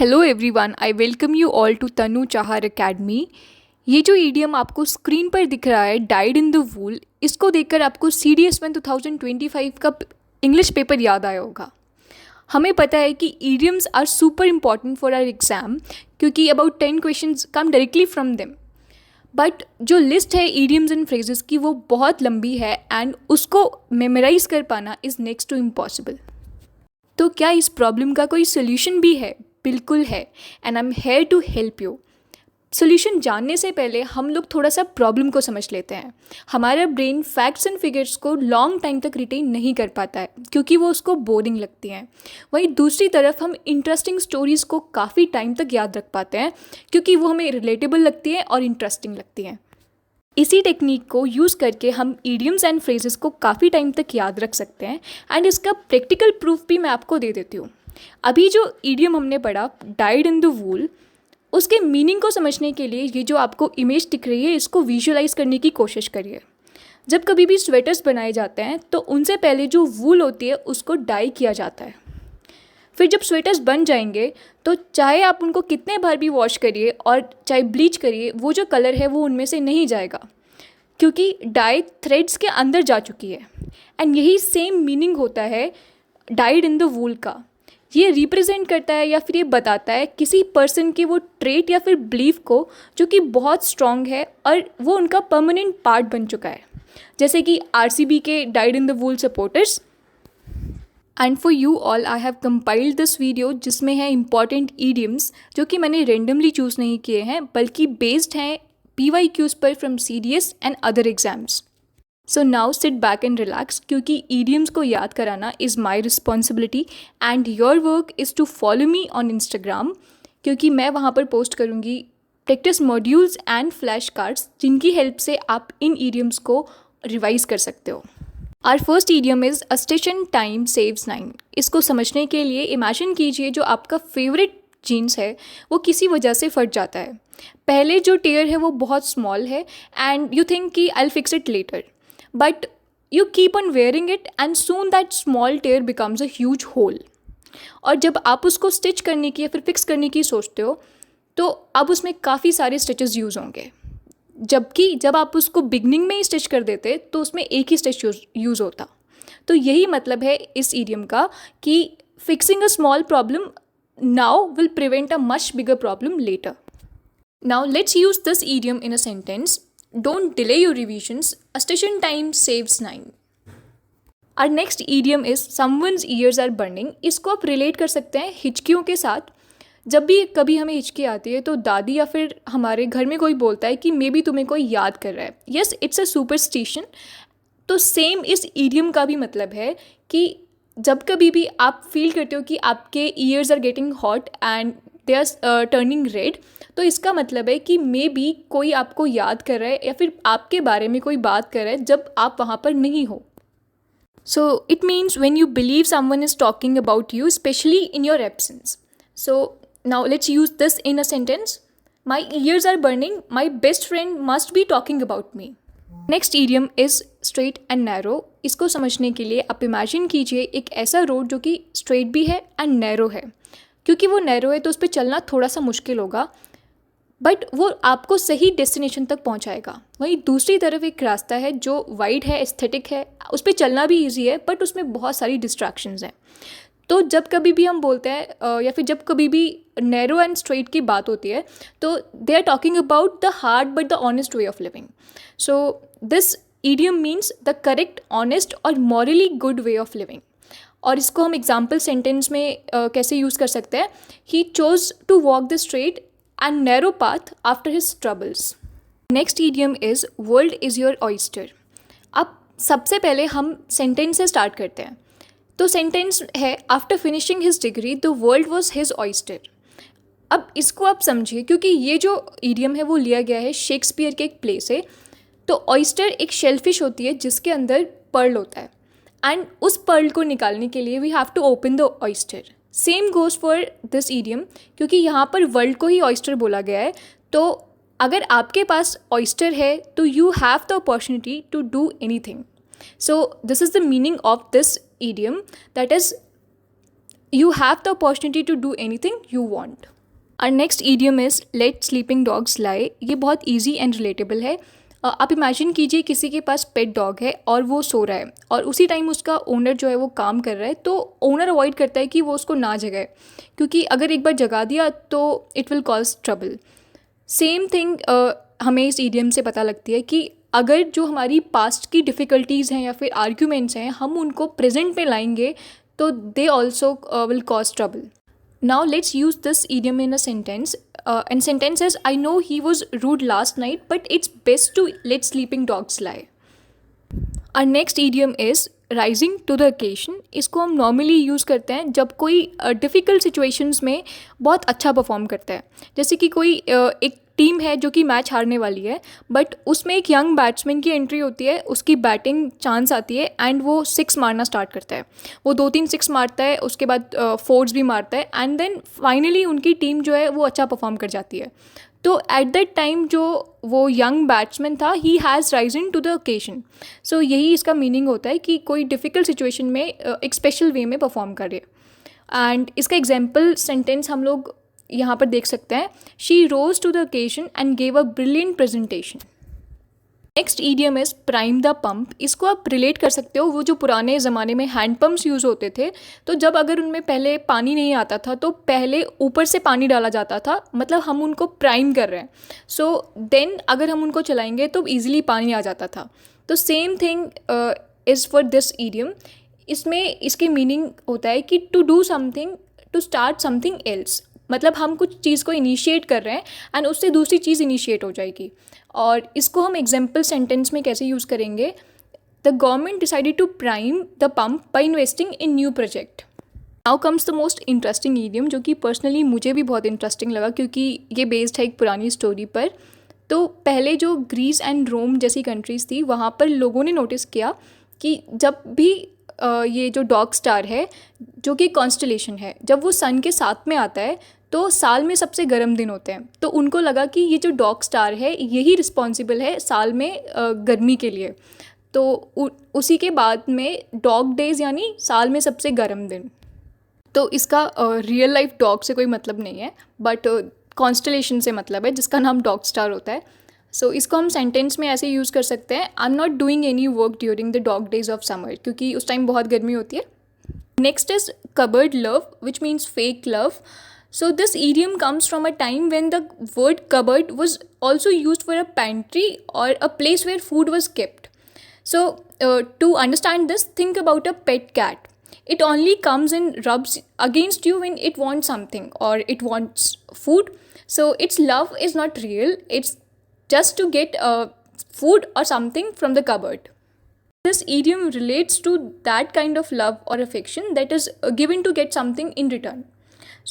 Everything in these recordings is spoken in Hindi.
Hello everyone, I welcome you all to Tanu Chahar academy. ये जो ईडियम आपको स्क्रीन पर दिख रहा है, डाइड इन द वूल, इसको देखकर आपको CDS1 2025 का इंग्लिश पेपर याद आया होगा। हमें पता है कि idioms are super important for our exam क्योंकि about 10 questions come directly from them. But जो लिस्ट है ईडियम्स एंड फ्रेजेस की वो बहुत लंबी है एंड उसको मेमोराइज कर पाना इज़ नेक्स्ट टू इम्पॉसिबल। तो क्या इस प्रॉब्लम का कोई सोल्यूशन भी है? बिल्कुल है, and I am here to help you. Solution जानने से पहले हम लोग थोड़ा सा प्रॉब्लम को समझ लेते हैं। हमारा ब्रेन फैक्ट्स एंड फिगर्स को लॉन्ग टाइम तक रिटेन नहीं कर पाता है क्योंकि वो उसको बोरिंग लगती हैं। वहीं दूसरी तरफ हम इंटरेस्टिंग स्टोरीज़ को काफ़ी टाइम तक याद रख पाते हैं क्योंकि वो हमें रिलेटेबल लगती है और इंटरेस्टिंग लगती हैं। इसी टेक्निक को यूज़ करके हम ईडियम्स एंड फ्रेजेस को काफ़ी टाइम तक याद रख सकते हैं एंड इसका प्रैक्टिकल प्रूफ भी मैं आपको दे देती हूँ। अभी जो ईडियम हमने पढ़ा, डाइड इन द वूल, उसके मीनिंग को समझने के लिए ये जो आपको इमेज दिख रही है इसको विजुअलाइज करने की कोशिश करिए। जब कभी भी स्वेटर्स बनाए जाते हैं तो उनसे पहले जो वूल होती है उसको डाई किया जाता है। फिर जब स्वेटर्स बन जाएंगे तो चाहे आप उनको कितने बार भी वॉश करिए और चाहे ब्लीच करिए, वो जो कलर है वो उनमें से नहीं जाएगा क्योंकि डाई थ्रेड्स के अंदर जा चुकी है। एंड यही सेम मीनिंग होता है डाइड इन द वूल का। ये रिप्रेजेंट करता है या फिर ये बताता है किसी पर्सन की वो ट्रेट या फिर बिलीफ को जो कि बहुत स्ट्रॉन्ग है और वो उनका परमानेंट पार्ट बन चुका है, जैसे कि RCB के died in the wool supporters. And for you all I have compiled this video जिसमें है इंपॉर्टेंट ईडियम्स जो कि मैंने रेंडमली चूज़ नहीं किए हैं बल्कि बेस्ड हैं PYQs पर from CDS and other exams. So now sit back and relax क्योंकि ईडियम्स को याद कराना is my responsibility and your work is to follow me on Instagram क्योंकि मैं वहाँ पर पोस्ट करूँगी practice modules and flash cards जिनकी हेल्प से आप इन ईडियम्स को रिवाइज कर सकते हो। Our first idiom is a station time saves 9। इसको समझने के लिए इमेजिन कीजिए जो आपका फेवरेट जीन्स है वो किसी वजह से फट जाता है। पहले जो टेयर है वो बहुत स्मॉल है एंड यू थिंक कि I will fix it later, but you keep on wearing it and soon that small tear becomes a huge hole। और जब आप उसको स्टिच करने की या फिर फिक्स करने की सोचते हो तो अब उसमें काफ़ी सारे स्टिचेस यूज़ होंगे, जबकि जब आप उसको बिगनिंग में ही स्टिच कर देते तो उसमें एक ही स्टिच यूज़ होता। तो यही मतलब है इस ईडियम का कि fixing a small problem now will prevent a much bigger problem later. Now let's use this idiom in a sentence. Don't delay your revisions. A station time saves 9. Our next idiom is someone's ears are burning. इसको आप रिलेट कर सकते हैं हिचकियों के साथ। जब भी कभी हमें हिचकी आती है तो दादी या फिर हमारे घर में कोई बोलता है कि मे बी तुम्हें कोई याद कर रहा है। Yes, it's a superstition. तो सेम इस इडियम का भी मतलब है कि जब कभी भी आप फील करते हो कि आपके ears are getting hot and they are turning red, तो इसका मतलब है कि मे बी कोई आपको याद कर रहा है या फिर आपके बारे में कोई बात कर रहा है जब आप वहाँ पर नहीं हो। So it means when you believe someone is talking about you especially in your absence. So now let's use this in a sentence. My ears are burning, my best friend must be talking about me. Next idiom is straight and narrow. इसको समझने के लिए आप इमेजिन कीजिए एक ऐसा रोड जो कि स्ट्रेट भी है एंड नैरो है। क्योंकि वो नैरो है तो उस पर चलना थोड़ा सा मुश्किल होगा, बट वो आपको सही डेस्टिनेशन तक पहुंचाएगा। वहीं दूसरी तरफ एक रास्ता है जो वाइड है, एस्थेटिक है, उस पर चलना भी इजी है बट उसमें बहुत सारी डिस्ट्रैक्शंस हैं। तो जब कभी भी हम बोलते हैं या फिर जब कभी भी नैरो एंड स्ट्रेट की बात होती है तो they are talking about the hard but the honest way of living. So this idiom means the correct, honest और morally good way of living. और इसको हम एग्जाम्पल सेंटेंस में कैसे यूज़ कर सकते हैं? He chose to walk the straight and narrow path after his troubles. Next idiom is world is your oyster. अब सबसे पहले हम सेंटेंस से स्टार्ट करते हैं। तो सेंटेंस है after finishing his degree the world was his oyster. अब इसको आप समझिए क्योंकि ये जो इडियम है वो लिया गया है शेक्सपियर के एक प्ले से। तो ऑयस्टर एक शेलफिश होती है जिसके अंदर पर्ल होता है एंड उस पर्ल को निकालने के लिए we have to open the oyster. Same goes for this idiom क्योंकि यहाँ पर वर्ल्ड को ही ऑयस्टर बोला गया है। तो अगर आपके पास ऑयस्टर है तो you have the opportunity to do anything. So this is the meaning of this idiom, that is You have the opportunity to do anything you want. Our next idiom is let sleeping dogs lie. ये बहुत easy and relatable है. आप इमेजिन कीजिए किसी के पास पेट डॉग है और वो सो रहा है और उसी टाइम उसका ओनर जो है वो काम कर रहा है, तो ओनर अवॉइड करता है कि वो उसको ना जगाए, क्योंकि अगर एक बार जगा दिया तो it will cause trouble. Same thing हमें इस ईडियम से पता लगती है कि अगर जो हमारी पास्ट की डिफ़िकल्टीज़ हैं या फिर आर्ग्यूमेंट्स हैं, हम उनको प्रेजेंट में लाएंगे तो they also will cause trouble. Now let's use this idiom in a sentence. And sentence is, I know he was rude last night, but it's best to let sleeping dogs lie. Our next idiom is rising to the occasion. इसको हम नॉर्मली यूज़ करते हैं जब कोई डिफ़िकल्ट सिचुएशंस में बहुत अच्छा परफॉर्म करता है. जैसे कि कोई एक टीम है जो कि मैच हारने वाली है, बट उसमें एक यंग बैट्समैन की एंट्री होती है, उसकी बैटिंग चांस आती है एंड वो सिक्स मारना स्टार्ट करता है. वो 2-3 सिक्स मारता है, उसके बाद फोर्स भी मारता है एंड देन फाइनली उनकी टीम जो है वो अच्छा परफॉर्म कर जाती है. तो एट दैट टाइम जो वो यंग बैट्समैन था, he has risen to the occasion. So यही इसका मीनिंग होता है कि कोई डिफ़िकल्ट सिचुएशन में एक स्पेशल वे में परफॉर्म करे. एंड इसका एग्जाम्पल सेंटेंस हम लोग यहाँ पर देख सकते हैं. She rose to the occasion and gave a brilliant presentation. Next idiom is prime the pump. इसको आप रिलेट कर सकते हो, वो जो पुराने ज़माने में हैंड पम्प्स यूज़ होते थे, तो जब अगर उनमें पहले पानी नहीं आता था तो पहले ऊपर से पानी डाला जाता था, मतलब हम उनको प्राइम कर रहे हैं. सो देन अगर हम उनको चलाएंगे तो ईजिली पानी आ जाता था. तो same thing is for this idiom. इसमें इसकी मीनिंग होता है कि to do something, to start something else. मतलब हम कुछ चीज़ को इनिशिएट कर रहे हैं एंड उससे दूसरी चीज़ इनिशिएट हो जाएगी. और इसको हम एग्जाम्पल सेंटेंस में कैसे यूज़ करेंगे? The government decided to prime the pump by investing in new project. Now comes the most interesting idiom, जो कि पर्सनली मुझे भी बहुत इंटरेस्टिंग लगा क्योंकि ये बेस्ड है एक पुरानी स्टोरी पर. तो पहले जो ग्रीस एंड रोम जैसी कंट्रीज़ थी, वहाँ पर लोगों ने नोटिस किया कि जब भी ये जो डॉग स्टार है, जो कि कॉन्स्टलेशन है, जब वो सन के साथ में आता है तो साल में सबसे गर्म दिन होते हैं. तो उनको लगा कि ये जो डॉग स्टार है यही रिस्पॉन्सिबल है साल में गर्मी के लिए. तो उसी के बाद में डॉग डेज़ यानी साल में सबसे गर्म दिन. तो इसका रियल लाइफ डॉग से कोई मतलब नहीं है, बट कॉन्स्टलेशन से मतलब है, जिसका नाम डॉग स्टार होता है. सो इसको हम सेंटेंस में ऐसे यूज़ कर सकते हैं, I am not doing any work during the dog days of summer, क्योंकि उस टाइम बहुत गर्मी होती है. Next is cupboard love, which means fake love. So this idiom comes from a time when the word cupboard was also used for a pantry or a place where food was kept. So to understand this, think about a pet cat. It only comes and rubs against you when it wants something or it wants food. So its love is not real. It's just to get food or something from the cupboard. This idiom relates to that kind of love or affection that is given to get something in return.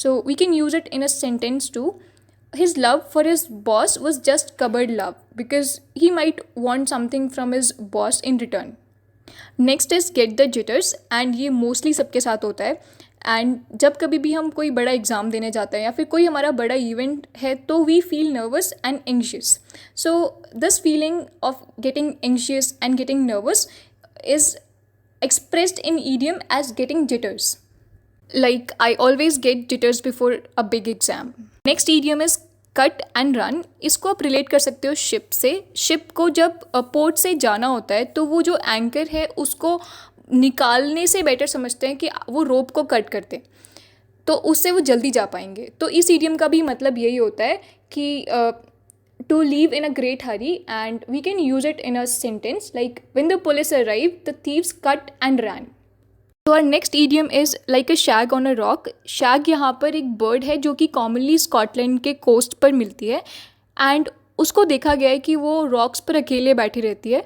So we can use it in a sentence too. His love for his boss was just cupboard love because he might want something from his boss in return. Next is get the jitters, and ये mostly सबके साथ होता है. एंड जब कभी भी हम कोई बड़ा एग्ज़ाम देने जाते हैं या फिर कोई हमारा बड़ा इवेंट है तो we feel nervous and anxious. So this feeling of getting anxious and getting nervous is expressed in idiom as getting jitters. Like, I always get jitters before a big exam. Next idiom is cut and run. इसको आप रिलेट कर सकते हो शिप से. शिप को जब पोर्ट से जाना होता है तो वो जो एंकर है उसको निकालने से बेटर समझते हैं कि वो रोप को कट करते हैं, तो उससे वो जल्दी जा पाएंगे. तो इस idiom का भी मतलब यही होता है कि to leave in a great hurry, and we can use it in a sentence like when the police arrived, the thieves cut and ran. तो our next idiom is like a shag on a rock. shag यहाँ पर एक बर्ड है जो कि कॉमनली स्कॉटलैंड के कोस्ट पर मिलती है एंड उसको देखा गया है कि वो रॉक्स पर अकेले बैठी रहती है.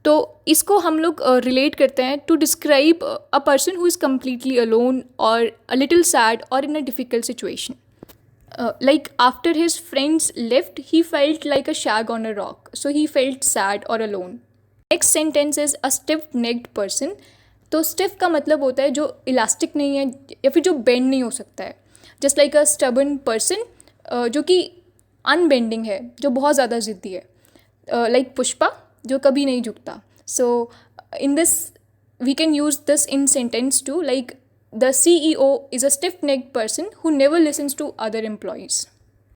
तो इसको हम लोग रिलेट करते हैं to describe a person who is completely alone और अ लिटिल सैड और in a difficult situation. Like after his friends left, he felt like a shag on a rock. So he felt sad or alone. Next sentence is a stiff-necked person. तो stiff का मतलब होता है जो इलास्टिक नहीं है या फिर जो बेंड नहीं हो सकता है. Just like a stubborn person, जो कि अनबेंडिंग है, जो बहुत ज़्यादा ज़िद्दी है. Like पुष्पा, जो कभी नहीं झुकता. So in this, we can use this in sentence too. Like the CEO is a stiff-necked person who never listens to other employees.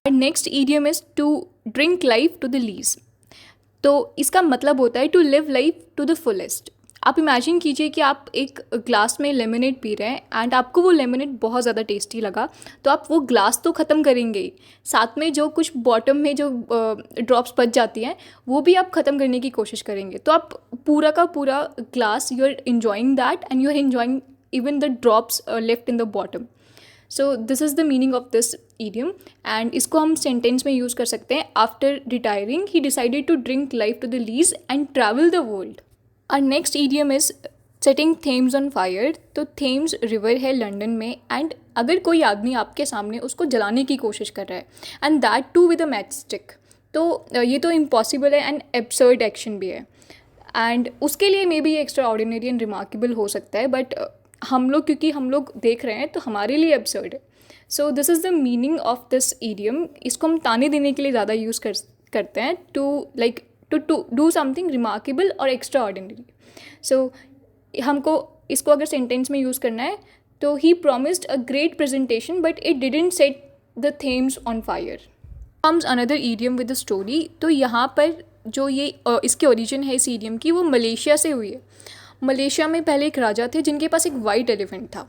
Our next idiom is to drink life to the lees. तो इसका मतलब होता है to live life to the fullest. आप इमेजिन कीजिए कि आप एक ग्लास में लेमनेड पी रहे हैं एंड आपको वो लेमनेड बहुत ज़्यादा टेस्टी लगा, तो आप वो ग्लास तो ख़त्म करेंगे ही, साथ में जो कुछ बॉटम में जो ड्रॉप्स बच जाती हैं वो भी आप ख़त्म करने की कोशिश करेंगे. तो आप पूरा का पूरा glass you are enjoying that and you are enjoying even the drops left in the bottom. So this is the meaning of this idiom and इसको हम सेंटेंस में यूज़ कर सकते हैं. After retiring he decided to drink life to the lees and travel the world. Our next idiom is setting Thames on fire. तो थेम्स रिवर है लंदन में एंड अगर कोई आदमी आपके सामने उसको जलाने की कोशिश कर रहा है and that too with a match stick, तो ये तो इम्पॉसिबल है एंड एब्सर्ड एक्शन भी है एंड उसके लिए may be extra ordinary and remarkable हो सकता है, बट क्योंकि हम लोग देख रहे हैं तो हमारे लिए एब्सर्ड है. सो this is the meaning of this idiom. इसको हम ताने देने के लिए ज़्यादा यूज़ करते हैं टू डू समथिंग रिमार्केबल और एक्स्ट्रा ऑर्डिनरी. सो हमको इसको अगर सेंटेंस में यूज़ करना है तो he promised a great presentation but it didn't set the Thames on fire. Comes another idiom with a story. तो यहाँ पर जो ये इसके ओरिजिन है इस idiom की, वो मलेशिया से हुई है. मलेशिया में पहले एक राजा थे जिनके पास एक वाइट एलिफेंट था.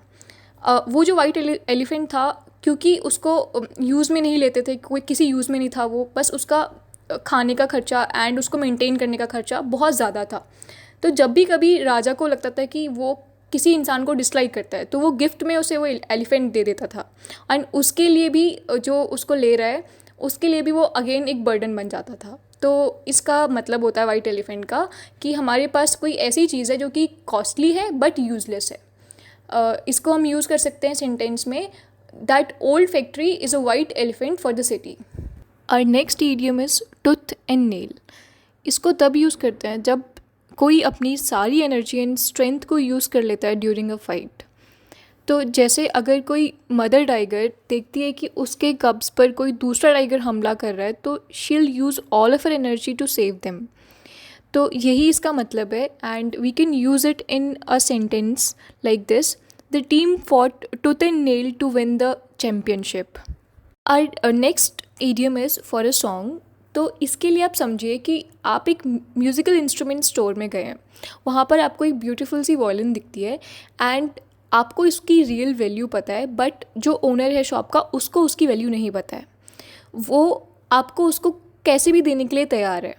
वो जो वाइट एलिफेंट था, क्योंकि उसको यूज़ में नहीं लेते थे, कोई किसी यूज़ में नहीं था, वो बस उसका खाने का खर्चा एंड उसको मेंटेन करने का खर्चा बहुत ज़्यादा था. तो जब भी कभी राजा को लगता था कि वो किसी इंसान को डिसलाइक करता है तो वो गिफ्ट में उसे वो एलिफेंट दे देता था एंड उसके लिए भी जो उसको ले रहा है उसके लिए भी वो अगेन एक बर्डन बन जाता था. तो इसका मतलब होता है वाइट एलिफेंट का कि हमारे पास कोई ऐसी चीज़ है जो कि कॉस्टली है बट यूज़लेस है. इसको हम यूज़ कर सकते हैं सेंटेंस में, that old factory is a white elephant for the city. Our next idiom is tooth and nail. इसको तब यूज़ करते हैं जब कोई अपनी सारी एनर्जी एंड स्ट्रेंथ को यूज़ कर लेता है ड्यूरिंग अ फाइट. तो जैसे अगर कोई मदर टाइगर देखती है कि उसके कब्स पर कोई दूसरा टाइगर हमला कर रहा है तो she will use all of her energy to save them. तो यही इसका मतलब है and we can use it in a sentence like this: the team fought tooth and nail to win the championship. Our next idiom is for a song. तो इसके लिए आप समझिए कि आप एक म्यूज़िकल इंस्ट्रूमेंट स्टोर में गए हैं, वहाँ पर आपको एक ब्यूटीफुल सी वॉयलिन दिखती है एंड आपको इसकी रियल वैल्यू पता है, बट जो ओनर है शॉप का उसको उसकी वैल्यू नहीं पता है. वो आपको उसको कैसे भी देने के लिए तैयार है.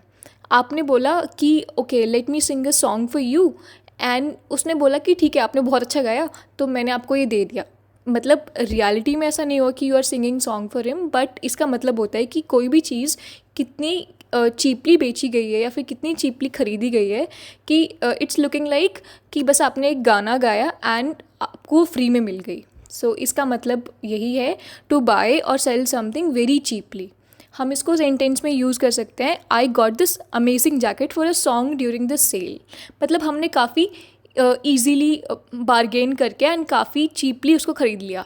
आपने बोला कि okay let me sing a song for you and उसने बोला कि ठीक है आपने बहुत अच्छा गाया तो मैंने आपको ये दे दिया. मतलब रियलिटी में ऐसा नहीं हुआ कि you are singing song for him, but इसका मतलब होता है कि कोई भी चीज़ कितनी चीपली बेची गई है या फिर कितनी चीपली ख़रीदी गई है कि इट्स लुकिंग लाइक कि बस आपने एक गाना गाया एंड आपको फ्री में मिल गई. सो इसका मतलब यही है टू बाय और सेल समथिंग वेरी चीपली. हम इसको सेंटेंस में यूज़ कर सकते हैं: I got this amazing jacket for a song during the sale. मतलब हमने काफ़ी ईजीली बारगेन करके एंड काफ़ी चीपली उसको ख़रीद लिया.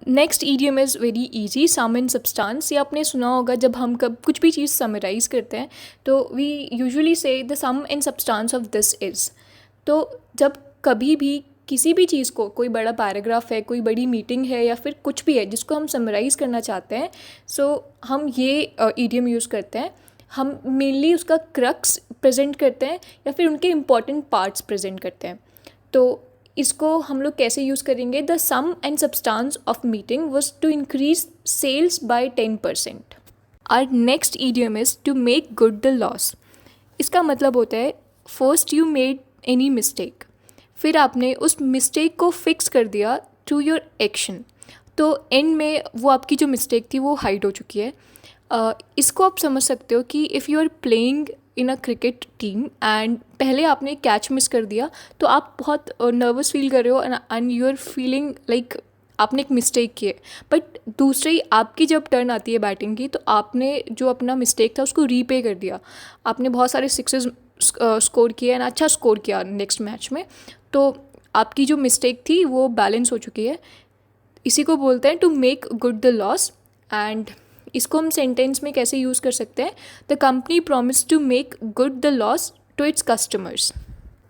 Next idiom is very easy: sum and substance. ये आपने सुना होगा जब हम कुछ भी चीज़ समराइज़ करते हैं तो we usually say the sum and substance of this is. तो जब कभी भी किसी भी चीज़ को, कोई बड़ा पैराग्राफ है, कोई बड़ी मीटिंग है या फिर कुछ भी है जिसको हम समराइज़ करना चाहते हैं, सो हम ये idiom यूज़ करते हैं. हम मेनली उसका क्रक्स प्रेजेंट करते हैं या फिर उनके इम्पॉर्टेंट पार्ट्स प्रेजेंट करते हैं. तो इसको हम लोग कैसे यूज़ करेंगे: the sum and substance of meeting was to increase sales by 10%. Our next idiom is to make good the loss. इसका मतलब होता है first you made any mistake, फिर आपने उस मिस्टेक को फिक्स कर दिया थ्रू योर एक्शन. तो एंड में वो आपकी जो मिस्टेक थी वो हाइड हो चुकी है. इसको आप समझ सकते हो कि if you are playing in a cricket team and पहले आपने कैच मिस कर दिया तो आप बहुत नर्वस फील कर रहे हो and you are feeling like आपने एक मिस्टेक की है. बट दूसरी आपकी जब टर्न आती है बैटिंग की तो आपने जो अपना मिस्टेक था उसको रीपे कर दिया. आपने बहुत सारे सिक्सेस स्कोर किए एंड अच्छा स्कोर किया नेक्स्ट मैच में. तो आपकी जो मिस्टेक थी वो बैलेंस हो चुकी है. इसी को बोलते हैं to make good the loss. And इसको हम सेंटेंस में कैसे यूज़ कर सकते हैं: the company promise to make good the loss to its customers.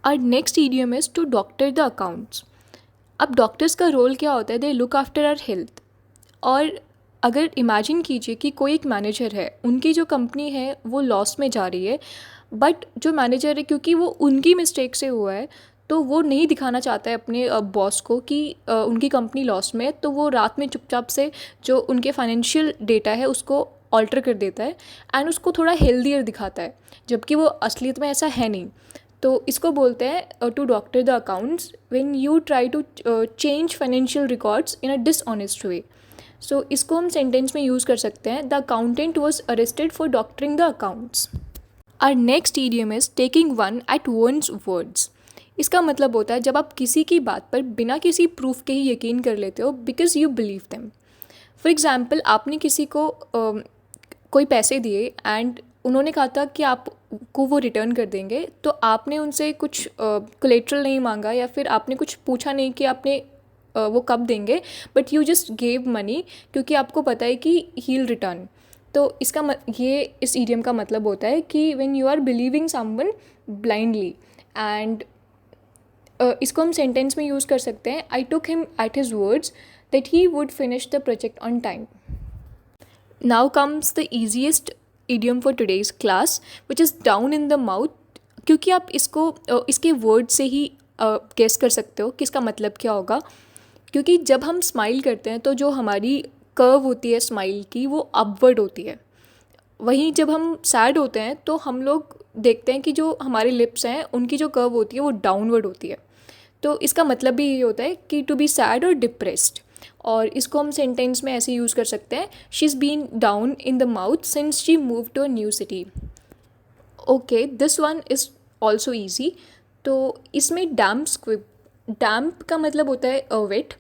Our next idiom is to doctor the accounts. अब डॉक्टर्स का रोल क्या होता है, they look after our health. और अगर इमेजिन कीजिए कि कोई एक मैनेजर है, उनकी जो कंपनी है वो लॉस में जा रही है, बट जो मैनेजर है क्योंकि वो उनकी मिस्टेक से हुआ है, तो वो नहीं दिखाना चाहता है अपने बॉस को कि उनकी कंपनी लॉस में है, तो वो रात में चुपचाप से जो उनके फाइनेंशियल डेटा है उसको ऑल्टर कर देता है एंड उसको थोड़ा हेल्दियर दिखाता है, जबकि वो असलियत में ऐसा है नहीं। तो इसको बोलते हैं to doctor the accounts when you try to change financial records in a dishonest way. So इसको हम सेंटेंस में यूज़ कर सकते हैं, the accountant was arrested for doctoring the accounts. Our next idiom is taking one at one's words. इसका मतलब होता है जब आप किसी की बात पर बिना किसी प्रूफ के ही यकीन कर लेते हो because you believe them. For example, आपने किसी को कोई पैसे दिए एंड उन्होंने कहा था कि आपको वो रिटर्न कर देंगे, तो आपने उनसे कुछ कोलेट्रल नहीं मांगा या फिर आपने कुछ पूछा नहीं कि आपने वो कब देंगे, but you just gave money क्योंकि आपको पता है कि ही विल रिटर्न। तो ये इस इडियम का मतलब होता है कि when you are believing someone blindly. And इसको हम सेंटेंस में यूज़ कर सकते हैं, I took him at his words that he would finish the project on time. Now comes the easiest idiom for today's class, which is down in the mouth, क्योंकि आप इसको इसके वर्ड से ही गेस कर सकते हो कि इसका मतलब क्या होगा। क्योंकि जब हम स्माइल करते हैं तो जो हमारी कर्व होती है स्माइल की वो अपवर्ड होती है, वहीं जब हम सैड होते हैं तो हम लोग देखते हैं कि जो हमारे लिप्स हैं उनकी जो कर्व होती है वो डाउनवर्ड होती है। तो इसका मतलब भी ये होता है कि टू बी सैड और डिप्रेस्ड। और इसको हम सेंटेंस में ऐसे यूज़ कर सकते हैं, she is been down in the mouth since she move to a new city. Okay, this one is also easy. तो इसमें डैम्प स्क्विब, डैम्प का मतलब होता है वेट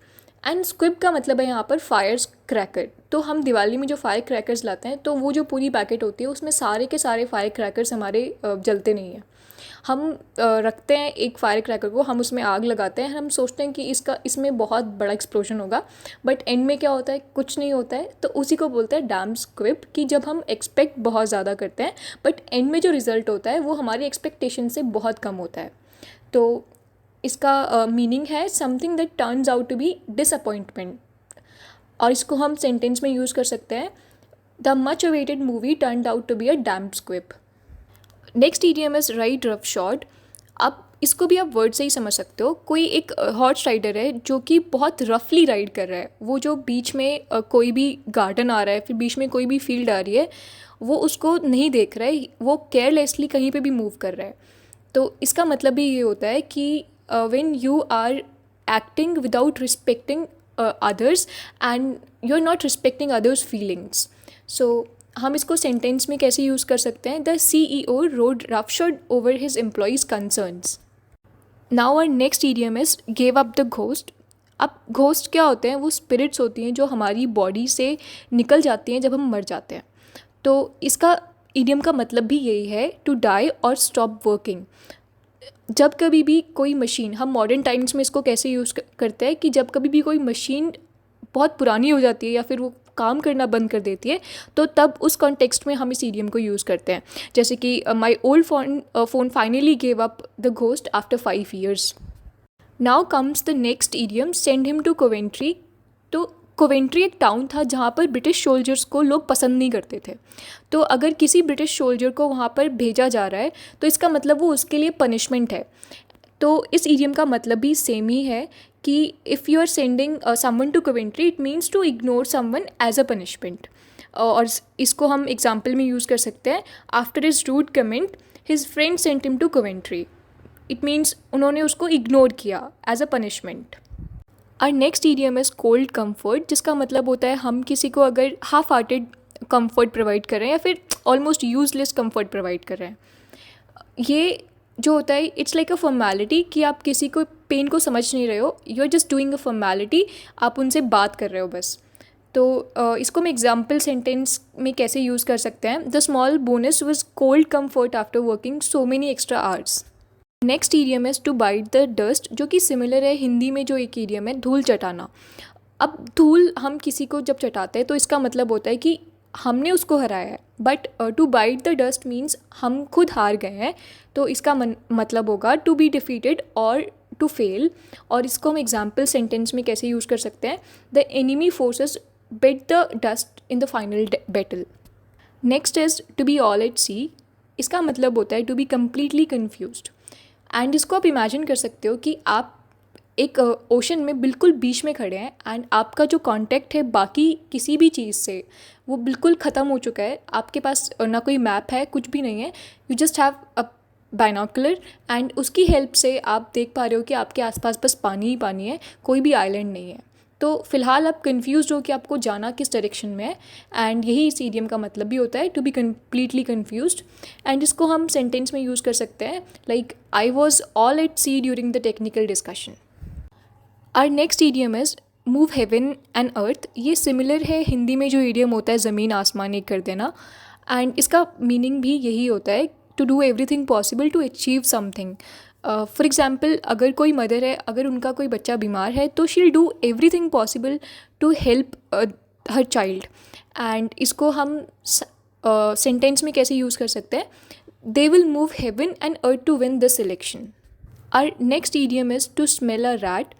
एंड स्क्विब का मतलब है यहाँ पर फायर क्रैकर। तो हम दिवाली में जो फायर क्रैकर्स लाते हैं तो वो जो पूरी पैकेट होती है उसमें सारे के सारे फायर क्रैकर्स हमारे जलते नहीं हैं। हम रखते हैं एक फायर क्रैकर को, हम उसमें आग लगाते हैं, हम सोचते हैं कि इसमें बहुत बड़ा एक्सप्लोजन होगा, बट एंड में क्या होता है, कुछ नहीं होता है। तो उसी को बोलते हैं डैम स्क्विब, कि जब हम एक्सपेक्ट बहुत ज़्यादा करते हैं बट एंड में जो रिज़ल्ट होता है वो हमारी एक्सपेक्टेशन से बहुत कम होता है। तो इसका मीनिंग है something that turns out to be disappointment. और इसको हम सेंटेंस में यूज़ कर सकते हैं, the much awaited movie turned out to be a damp squib. Next idiom is ride roughshod. अब इसको भी आप वर्ड से ही समझ सकते हो। कोई एक हॉर्स राइडर है जो कि बहुत रफली राइड कर रहा है, वो जो बीच में कोई भी गार्डन आ रहा है, फिर बीच में कोई भी फील्ड आ रही है, वो उसको नहीं देख रहा है, वो केयरलेसली कहीं पे भी मूव कर रहा है। तो इसका मतलब भी ये होता है कि when you are acting without respecting others and you are not respecting others feelings. So हम इसको सेंटेंस में कैसे यूज़ कर सकते हैं, the CEO rode roughshod over his employees concerns. Now our next idiom is gave up the ghost. अब घोस्ट क्या होते हैं, वो स्पिरिट्स होती हैं जो हमारी बॉडी से निकल जाती हैं जब हम मर जाते हैं। तो इसका इडियम का मतलब भी यही है, टू डाई और स्टॉप वर्किंग। जब कभी भी कोई मशीन, हम मॉडर्न टाइम्स में इसको कैसे यूज़ करते हैं कि जब कभी भी कोई मशीन बहुत पुरानी हो जाती है या फिर वो काम करना बंद कर देती है, तो तब उस कॉन्टेक्स्ट में हम इस इडियम को यूज़ करते हैं। जैसे कि my old phone finally gave up the ghost after 5 years। Now comes the next idiom, send him to Coventry. तो कोवेंट्री एक टाउन था जहाँ पर ब्रिटिश सोल्जर्स को लोग पसंद नहीं करते थे। तो अगर किसी ब्रिटिश सोल्जर को वहाँ पर भेजा जा रहा है तो इसका मतलब वो उसके लिए पनिशमेंट है। तो इस इडियम का मतलब भी सेम ही है कि if you are sending someone to Coventry, it means to ignore someone as a punishment. और इसको हम एग्जाम्पल में यूज़ कर सकते हैं, after his rude comment his friend sent him to Coventry. It means उन्होंने उसको इग्नोर किया एज अ पनिशमेंट। और next idiom is cold comfort, जिसका मतलब होता है हम किसी को अगर हाफ हार्टेड कम्फर्ट प्रोवाइड कर रहे हैं या फिर ऑलमोस्ट यूजलेस कम्फर्ट प्रोवाइड कर रहे हैं। ये जो होता है, इट्स लाइक अ फॉर्मेलिटी, कि आप किसी को पेन को समझ नहीं रहे हो, you are just doing a formality, आप उनसे बात कर रहे हो बस। तो इसको हम एग्जाम्पल सेंटेंस में कैसे यूज़ कर सकते हैं, the small bonus was cold comfort after working so many extra hours. Next idiom is to bite the dust, जो कि सिमिलर है हिंदी में जो एक इडियम है, धूल चटाना। अब धूल हम किसी को जब चटाते हैं तो इसका मतलब होता है कि हमने उसको हराया है, but to bite the dust means हम खुद हार गए हैं। तो इसका मतलब होगा टू बी डिफीटेड और टू फेल, और इसको हम एग्जाम्पल सेंटेंस में कैसे यूज़ कर सकते हैं, the enemy forces bit the dust in the final battle. Next is to be all at sea. इसका मतलब होता है to be completely confused. And इसको आप इमेजिन कर सकते हो कि आप एक ओशन में बिल्कुल बीच में खड़े हैं एंड आपका जो कांटेक्ट है बाकी किसी भी चीज़ से वो बिल्कुल ख़त्म हो चुका है। आपके पास ना कोई मैप है, कुछ भी नहीं है, you just have a binocular and उसकी हेल्प से आप देख पा रहे हो कि आपके आसपास बस पानी ही पानी है, कोई भी आइलैंड नहीं है। तो फ़िलहाल आप कन्फ्यूज़ हो कि आपको जाना किस डायरेक्शन में है, एंड यही इस इडियम का मतलब भी होता है, to be completely confused. And इसको हम सेंटेंस में यूज़ कर सकते हैं like I was all at sea during the technical discussion. Our next idiom is move heaven and earth. ये सिमिलर है हिंदी में जो इडियम होता है ज़मीन आसमान एक कर देना, एंड इसका मीनिंग भी यही होता है, to do everything possible to achieve something. For example, अगर कोई मदर है, अगर उनका कोई बच्चा बीमार है तो she will do everything possible to help her child. And इसको हम सेंटेंस में कैसे यूज़ कर सकते हैं, they will move heaven and earth to win this election. Our next idiom is to smell a rat.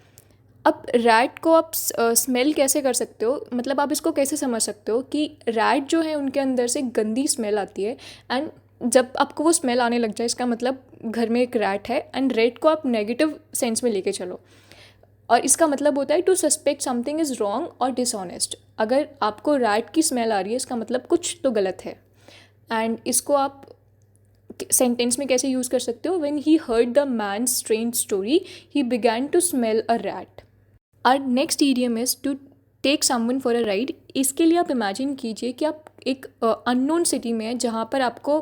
अब रैट को आप स्मेल कैसे कर सकते हो, मतलब आप इसको कैसे समझ सकते हो कि रैट जो है उनके अंदर से गंदी स्मेल आती है, एंड जब आपको वो स्मेल आने लग जाए इसका मतलब घर में एक रैट है, एंड रैट को आप नेगेटिव सेंस में लेके चलो, और इसका मतलब होता है to suspect something is wrong और डिसऑनेस्ट। अगर आपको रैट की स्मेल आ रही है इसका मतलब कुछ तो गलत है। एंड इसको आप सेंटेंस में कैसे यूज़ कर सकते हो, when he heard the man strange story he began to smell a rat. Our next idiom is to take someone for a ride. इसके लिए आप इमेजिन कीजिए कि आप एक अननोन सिटी में हैं जहाँ पर आपको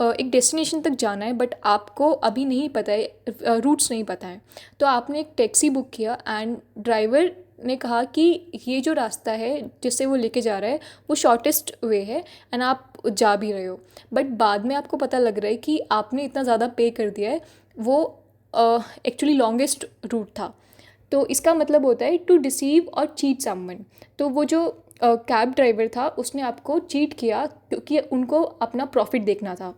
एक डेस्टिनेशन तक जाना है, बट आपको अभी नहीं पता है, रूट्स नहीं पता है। तो आपने एक टैक्सी बुक किया एंड ड्राइवर ने कहा कि ये जो रास्ता है जिससे वो लेके जा रहा है वो शॉर्टेस्ट वे है, एंड आप जा भी रहे हो, बट बाद में आपको पता लग रहा है कि आपने इतना ज़्यादा पे कर दिया है, वो एक्चुअली लॉन्गेस्ट रूट था। तो इसका मतलब होता है टू डिसीव और चीट समवन। तो वो जो कैब ड्राइवर था उसने आपको चीट किया क्योंकि उनको अपना प्रॉफिट देखना था।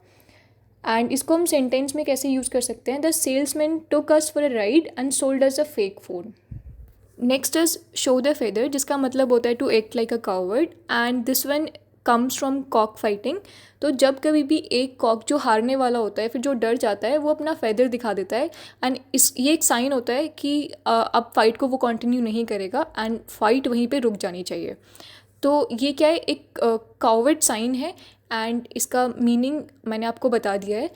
एंड इसको हम सेंटेंस में कैसे यूज़ कर सकते हैं, the salesman took us for a ride and sold us a fake phone. Next is show the feather, जिसका मतलब होता है to act like a coward, and this one comes from cock fighting. तो जब कभी भी एक कॉक जो हारने वाला होता है, फिर जो डर जाता है, वो अपना फेदर दिखा देता है, एंड ये एक साइन होता है कि अब फाइट को वो कंटिन्यू नहीं करेगा एंड फाइट वहीं पे रुक जानी चाहिए। तो ये क्या है, एक कावर्ड साइन है, एंड इसका मीनिंग मैंने आपको बता दिया है।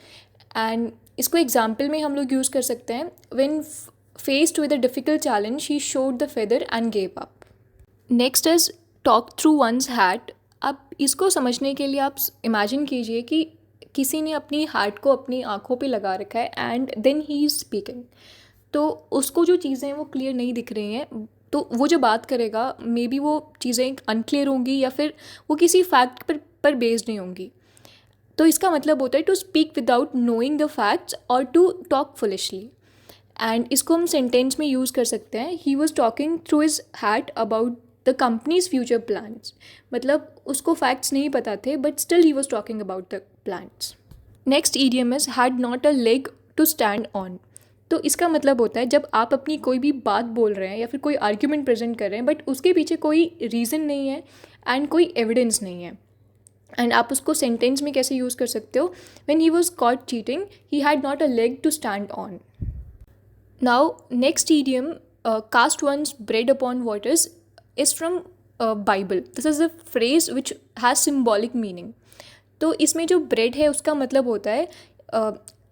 एंड इसको एग्जाम्पल में हम लोग यूज़ कर सकते हैं, when faced with a difficult challenge he showed the feather and gave up. Next is talk through once hat. अब इसको समझने के लिए आप इमेजिन कीजिए कि किसी ने अपनी हैट को अपनी आँखों पे लगा रखा है and then he is speaking. तो उसको जो चीज़ें वो क्लियर नहीं दिख रही हैं, तो वो जो बात करेगा मे बी वो चीज़ें अनक्लियर होंगी या फिर वो किसी फैक्ट पर बेस्ड नहीं होंगी। तो इसका मतलब होता है to speak without knowing the facts और टू टॉक फुलिशली। एंड इसको हम सेंटेंस में यूज़ कर सकते हैं, he was talking through his hat about the company's future plans. मतलब उसको फैक्ट्स नहीं पता थे but still he was talking about the plans. Next idiom is had not a leg to stand on. तो इसका मतलब होता है जब आप अपनी कोई भी बात बोल रहे हैं या फिर कोई आर्ग्यूमेंट प्रेजेंट कर रहे हैं बट उसके पीछे कोई रीज़न नहीं है एंड कोई एविडेंस नहीं है, एंड आप उसको सेंटेंस में कैसे यूज़ कर सकते हो, when he was caught cheating he had not a leg to stand on. Now, next idiom, cast one's bread upon waters, is from Bible. This is a phrase which has symbolic meaning. तो इसमें जो bread है उसका मतलब होता है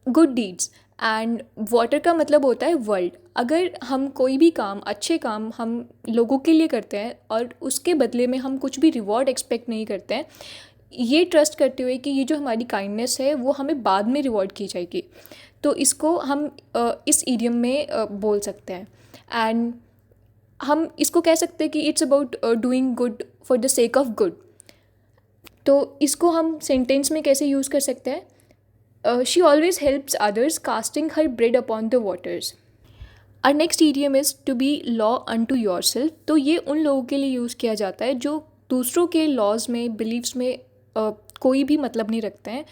good deeds, एंड वाटर का मतलब होता है वर्ल्ड। अगर हम कोई भी काम, अच्छे काम हम लोगों के लिए करते हैं और उसके बदले में हम कुछ भी रिवॉर्ड एक्सपेक्ट नहीं करते हैं, ये ट्रस्ट करते हुए कि ये जो हमारी काइंडनेस है वो हमें बाद में रिवॉर्ड की जाएगी, तो इसको हम इस इडियम में बोल सकते हैं। एंड हम इसको कह सकते हैं कि it's about doing good for the sake of good. तो इसको हम सेंटेंस में कैसे यूज़ कर सकते हैं, she always helps others casting her bread upon the waters. Our next idiom is to be law unto yourself. तो ये उन लोगों के लिए यूज़ किया जाता है जो दूसरों के लॉज में, बिलीव्स में कोई भी मतलब नहीं रखते हैं।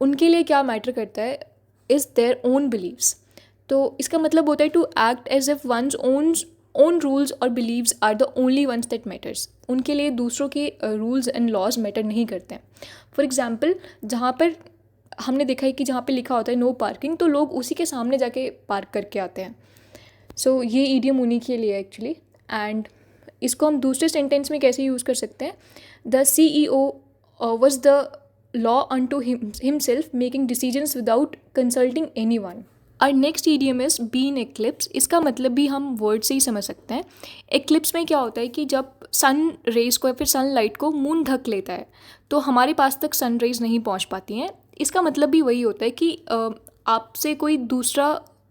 उनके लिए क्या मैटर करता है इज़ देयर ओन बिलीव्स। तो इसका मतलब होता है to act as if one's own rules और believes are the only ones that matters. उनके लिए दूसरों के रूल्स एंड लॉज मैटर नहीं करते हैं। फॉर एग्जाम्पल, जहाँ पर हमने देखा है कि जहाँ पे लिखा होता है नो पार्किंग, तो लोग उसी के सामने जाके पार्क करके आते हैं। सो ये ईडियम उन्हीं के लिए एक्चुअली। एंड इसको हम दूसरे सेंटेंस में कैसे यूज़ कर सकते हैं? The CEO was the law unto himself, making decisions without consulting anyone. Our next idiom is be in eclipse. इसका मतलब भी हम वर्ड से ही समझ सकते हैं। एक्लिप्स में क्या होता है कि जब सन रेज को या फिर सनलाइट को मून ढक लेता है तो हमारे पास तक सन रेज नहीं पहुंच पाती हैं। इसका मतलब भी वही होता है कि आपसे कोई दूसरा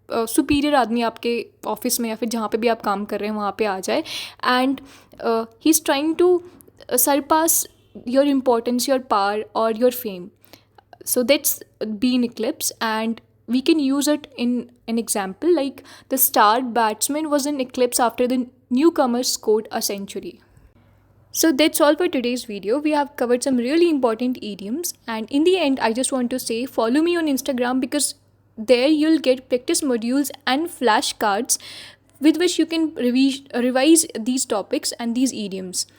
सुपीरियर आदमी आपके ऑफिस में या फिर जहाँ पे भी आप काम कर रहे हैं वहाँ पे आ जाए, and he is trying to surpass your importance, your power, or your fame. So that's be in eclipse, and we can use it in an example like the star batsman was in eclipse after the newcomers scored a century. So that's all for today's video. We have covered some really important idioms, and in the end I just want to say follow me on Instagram, because there you'll get practice modules and flashcards with which you can revise these topics and these idioms.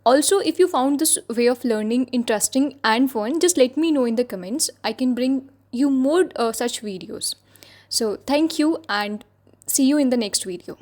Also, if you found this way of learning interesting and fun, just let me know in the comments. I can bring you more such videos. So, thank you and see you in the next video.